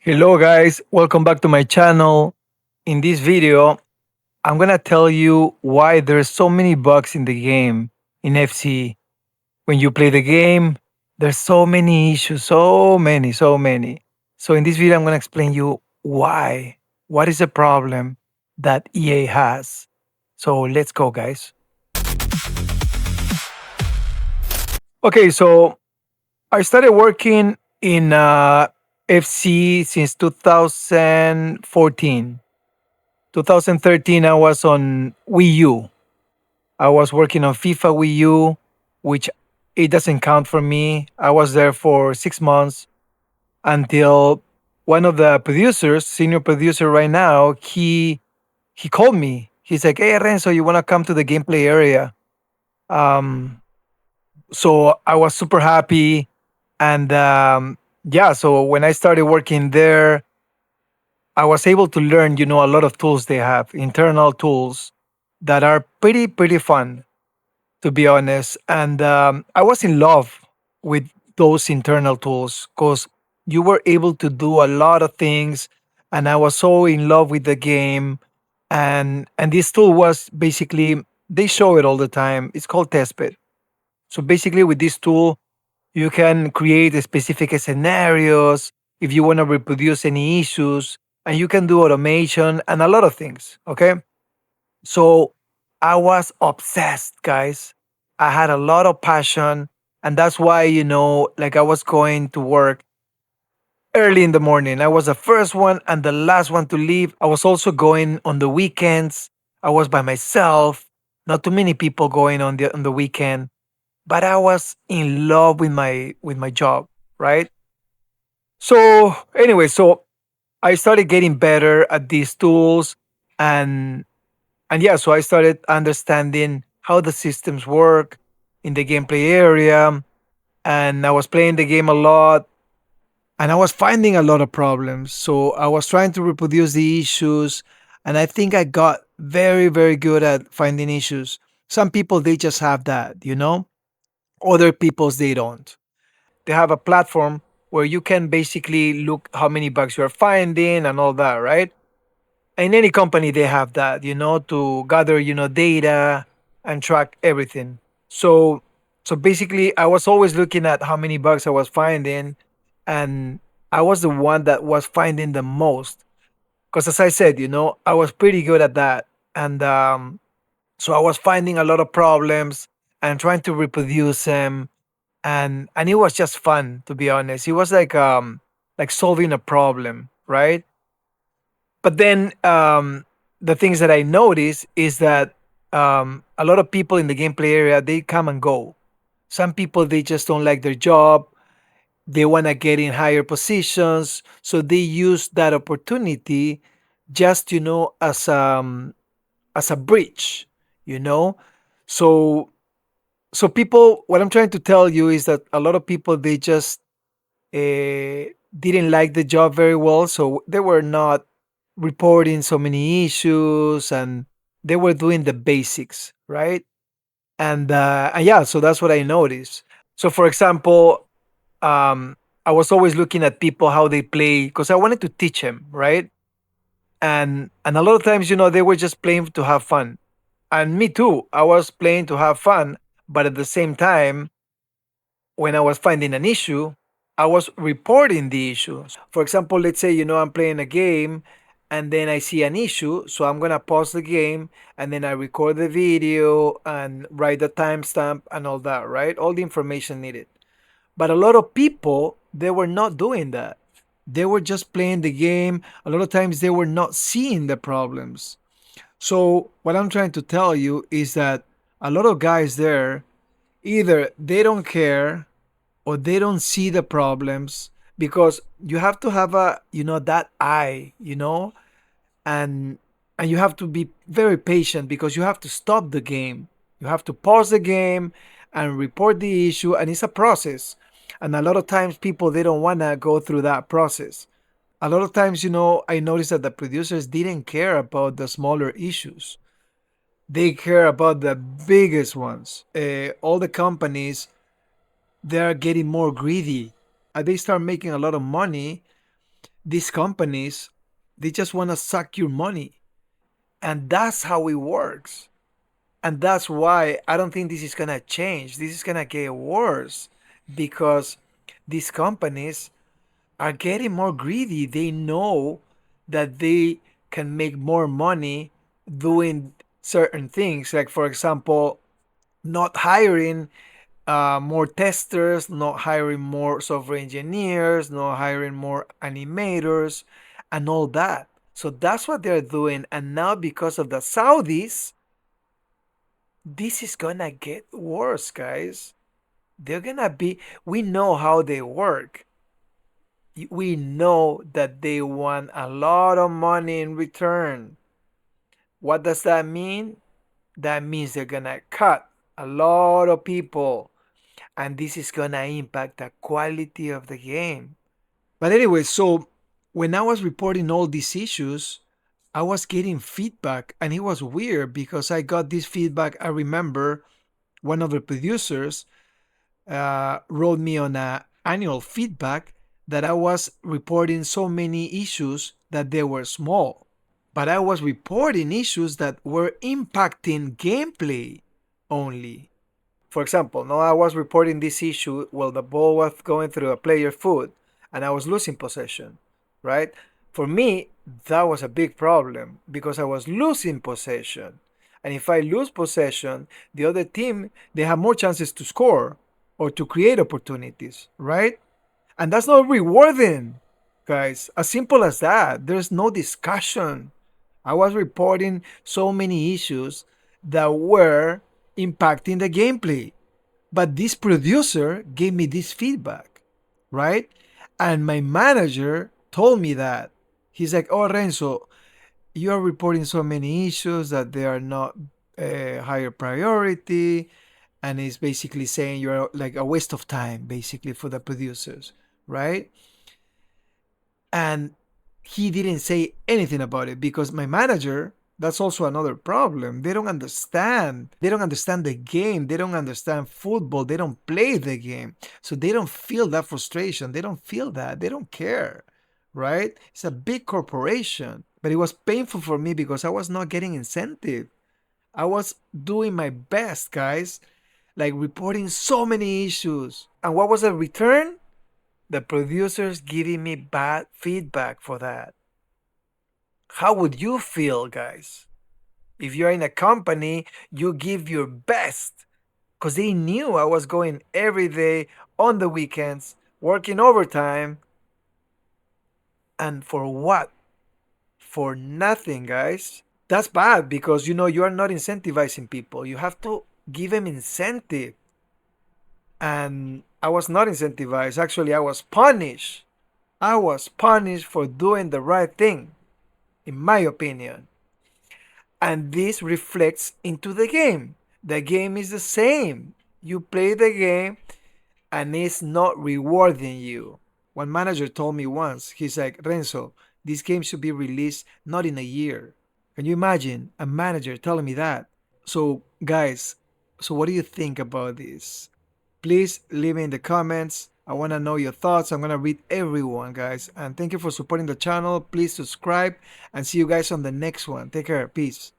Hello guys, welcome back to my channel. In this video, I'm gonna tell you why there's so many bugs in the game in FC. When you play the game, there's so many issues, so many. So in this video, I'm gonna explain you why. What is the problem that EA has? So let's go, guys. Okay, so I started working in FC since 2014. 2013, I was on Wii U. I was working on FIFA Wii U, which it doesn't count for me. I was there for 6 months until one of the producers, senior producer right now, he called me. He's like, "Hey Renzo, you wanna come to the gameplay area?" Um, so I was super happy, and yeah. So when I started working there, I was able to learn, a lot of tools they have, internal tools that are pretty fun, to be honest. And I was in love with those internal tools because you were able to do a lot of things, and I was so in love with the game. And this tool was basically they show it all the time. It's called testbed. So basically, with this tool, you can create specific scenarios if you want to reproduce any issues, and you can do automation and a lot of things. Okay. So I was obsessed, guys. I had a lot of passion. And that's why, like I was going to work early in the morning. I was the first one and the last one to leave. I was also going on the weekends. I was by myself. Not too many people going on the weekend, but I was in love with my job, right? So anyway, so I started getting better at these tools, and yeah, so I started understanding how the systems work in the gameplay area, and I was playing the game a lot, and I was finding a lot of problems. So I was trying to reproduce the issues, and I think I got very good at finding issues. Some people they just have that. Other people's they don't. They have a platform where you can basically look how many bugs you're finding and all that, right? In any company they have that, to gather, data and track everything. So basically I was always looking at how many bugs I was finding, and I was the one that was finding the most because, as I said, I was pretty good at that. And so I was finding a lot of problems and trying to reproduce them, and it was just fun, to be honest. It was like solving a problem, right? But then the things that I noticed is that a lot of people in the gameplay area they come and go. Some people they just don't like their job. They want to get in higher positions, so they use that opportunity just as a bridge, you know. So people, what I'm trying to tell you is that a lot of people they just didn't like the job very well, so they were not reporting so many issues, and they were doing the basics, right? And yeah, so that's what I noticed. So, for example, I was always looking at people how they play because I wanted to teach them, right? And a lot of times, they were just playing to have fun, and me too. I was playing to have fun, but at the same time, when I was finding an issue, I was reporting the issue. For example, let's say, I'm playing a game and then I see an issue. So I'm going to pause the game and then I record the video and write the timestamp and all that, right? All the information needed. But a lot of people, they were not doing that. They were just playing the game. A lot of times they were not seeing the problems. So what I'm trying to tell you is that a lot of guys there, either they don't care or they don't see the problems, because you have to have that eye, and you have to be very patient because you have to stop the game, you have to pause the game and report the issue, and it's a process. And a lot of times people they don't want to go through that process. A lot of times, I noticed that the producers didn't care about the smaller issues. They care about the biggest ones. All the companies, they're getting more greedy. They start making a lot of money. these companies, they just want to suck your money. And that's how it works. And that's why I don't think this is going to change. This is going to get worse because these companies are getting more greedy. They know that they can make more money doing certain things. Like, for example, not hiring more testers, not hiring more software engineers, not hiring more animators, and all that. So that's what they're doing. And now, because of the Saudis, this is gonna get worse, guys. They're gonna be, we know how they work. We know that they want a lot of money in return. What does that mean? That means they're gonna cut a lot of people, and this is gonna impact the quality of the game. But anyway, so when I was reporting all these issues, I was getting feedback, and it was weird because I got this feedback. I remember one of the producers wrote me on a annual feedback that I was reporting so many issues that they were small, but I was reporting issues that were impacting gameplay only. For example, now I was reporting this issue while the ball was going through a player's foot and I was losing possession, right? For me, that was a big problem because I was losing possession. And if I lose possession, the other team, they have more chances to score or to create opportunities, right? And that's not rewarding, guys. As simple as that. There's no discussion. I was reporting so many issues that were impacting the gameplay. But this producer gave me this feedback, right? And my manager told me that. He's like, "Oh, Renzo, you are reporting so many issues that they are not a higher priority." And he's basically saying you're like a waste of time, basically, for the producers, right? And he didn't say anything about it because my manager, that's also another problem. They don't understand. They don't understand the game. They don't understand football. They don't play the game. So they don't feel that frustration. They don't feel that. They don't care, right? It's a big corporation. But it was painful for me because I was not getting incentive. I was doing my best, guys, like reporting so many issues. And what was the return? The producers giving me bad feedback for that. How would you feel, guys? If you're in a company, you give your best because they knew I was going every day on the weekends, working overtime. And for what? For nothing, guys. That's bad because you are not incentivizing people. You have to give them incentive. And I was not incentivized. Actually, I was punished. I was punished for doing the right thing, in my opinion. And this reflects into the game. The game is the same. You play the game and it's not rewarding you. One manager told me once, he's like, Renzo, this game should be released not in a year. Can you imagine a manager telling me that? So, guys, so what do you think about this? Please leave me in the comments. I want to know your thoughts. I'm going to read everyone, guys. And thank you for supporting the channel. Please subscribe and see you guys on the next one. Take care. Peace.